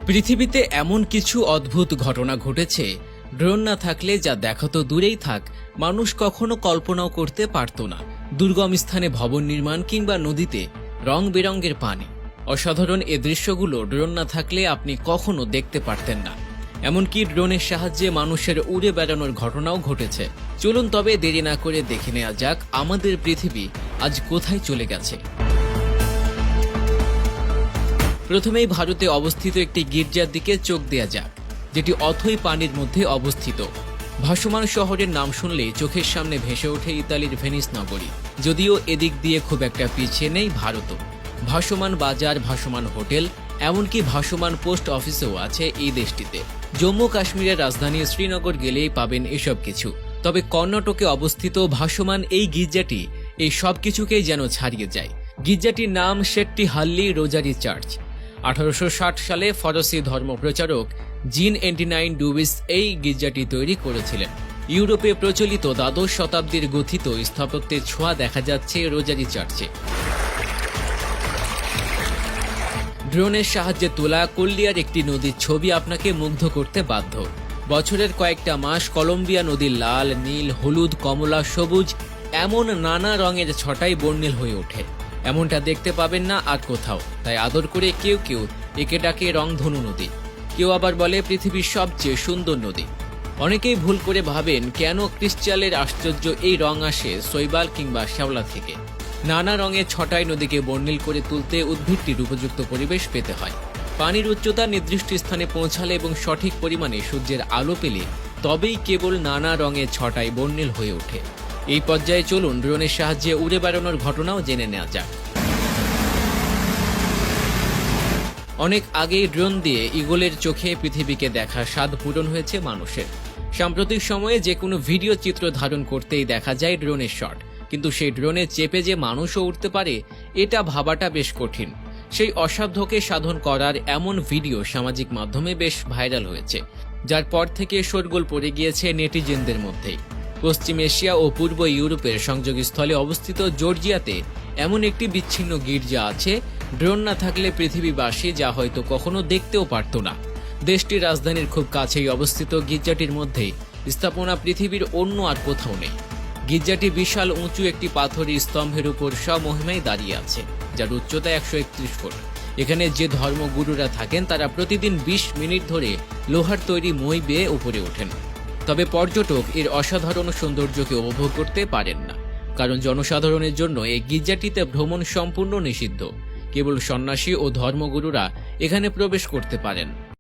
পৃথিবীতে এমন কিছু অদ্ভুত ঘটনা ঘটেছে, ড্রোন না থাকলে যা দেখা তো দূরেই থাক, মানুষ কখনো কল্পনাও করতে পারত না। দুর্গম স্থানে ভবন নির্মাণ কিংবা নদীতে রং বেরঙের পানি, অসাধারণ এ দৃশ্যগুলো ড্রোন না থাকলে আপনি কখনো দেখতে পারতেন না। এমনকি ড্রোনের সাহায্যে মানুষের উড়ে বেড়ানোর ঘটনাও ঘটেছে। চলুন তবে দেরি না করে দেখে নেওয়া যাক আমাদের পৃথিবী আজ কোথায় চলে গেছে। প্রথমেই ভারতে অবস্থিত একটি গির্জার দিকে চোখ দেয়া যাক, যেটি অথই পানির মধ্যে অবস্থিত। ভাসমান শহরের নাম শুনলেই চোখের সামনে ভেসে ওঠে ইতালির ভেনিস নগরী। যদিও এদিক দিয়ে খুব একটা পিছিয়ে নেই ভারতও। ভাসমান বাজার, ভাসমান হোটেল, এমনকি ভাসমান পোস্ট অফিসও আছে এই দেশটিতে। জম্মু কাশ্মীরের রাজধানী শ্রীনগর গেলেই পাবেন এসব কিছু। তবে কর্ণাটকে অবস্থিত ভাসমান এই গির্জাটি এই সব কিছুকেই যেন ছাড়িয়ে যায়। গির্জাটির নাম শেট্টিহাল্লি রোজারি চার্চ। 1860 সালে ফরাসি ধর্মপ্রচারক জিন এন্টিনাইন ডুবিস এই গির্জাটি তৈরি করেছিলেন। ইউরোপে প্রচলিত দ্বাদশ শতাব্দীর গথিত স্থাপত্যের ছোঁয়া দেখা যাচ্ছে রোজারি চার্চে। ড্রোনের সাহায্যে তোলা কল্লিয়ার একটি নদীর ছবি আপনাকে মুগ্ধ করতে বাধ্য। বছরের কয়েকটা মাস কলম্বিয়া নদীর লাল, নীল, হলুদ, কমলা, সবুজ এমন নানা রঙের ছটাই বর্ণিল হয়ে ওঠে। এমনটা দেখতে পাবেন না আর কোথাও। তাই আদর করে কেউ কেউ একে ডাকে রংধনু নদী, কেউ আবার বলে পৃথিবীর সবচেয়ে সুন্দর নদী। অনেকেই ভুল করে ভাবেন কেন ক্রিস্টালের আশ্চর্য এই রং আসে শৈবাল কিংবা শ্যাওলা থেকে। নানা রঙের ছটাই নদীকে বর্ণিল করে তুলতে উদ্ভিদটির উপযুক্ত পরিবেশ পেতে হয়। পানির উচ্চতা নির্দিষ্ট স্থানে পৌঁছালে এবং সঠিক পরিমাণে সূর্যের আলো পেলে তবেই কেবল নানা রঙের ছটাই বর্ণিল হয়ে ওঠে। এই পর্যায়ে চলুন ড্রোনের সাহায্যে উড়ে বেড়ানোর ঘটনাও জেনে নেওয়া যাক। অনেক আগেই ড্রোন দিয়ে ঈগলের চোখে পৃথিবীকে দেখার স্বাদ পূরণ হয়েছে মানুষের। সাম্প্রতিক সময়ে যে কোনো ভিডিও চিত্র ধারণ করতেই দেখা যায় ড্রোনের শট, কিন্তু সেই ড্রোনে চেপে যে মানুষও উঠতে পারে এটা ভাবাটা বেশ কঠিন। সেই অসাধ্যকে সাধন করার এমন ভিডিও সামাজিক মাধ্যমে বেশ ভাইরাল হয়েছে, যার পর থেকে শোরগোল পড়ে গিয়েছে নেটিজেনদের মধ্যেই। পশ্চিম এশিয়া ও পূর্ব ইউরোপের সংযোগস্থলে অবস্থিত জর্জিয়াতে এমন একটি বিচ্ছিন্ন গির্জা আছে, ড্রোন না থাকলে পৃথিবীবাসী যা হয়তো কখনো দেখতেও পারত না। দেশটির রাজধানীর খুব কাছেই অবস্থিত গির্জাটির মধ্যে স্থাপনা পৃথিবীর অন্য আর কোথাও নেই। গির্জাটি বিশাল উঁচু একটি পাথরের স্তম্ভের উপর স্বমহিমায় দাঁড়িয়ে আছে, যার উচ্চতা 131 ফুট। এখানে যে ধর্মগুরুরা থাকেন তারা প্রতিদিন 20 মিনিট ধরে লোহার তৈরি মই বেয়ে উপরে ওঠেন। তবে পর্যটক এর অসাধারণ সৌন্দর্যকে উপভোগ করতে পারেন না, কারণ জনসাধারণের জন্য এই গির্জাটিতে ভ্রমণ সম্পূর্ণ নিষিদ্ধ। কেবল সন্ন্যাসী ও ধর্মগুরুরা এখানে প্রবেশ করতে পারেন।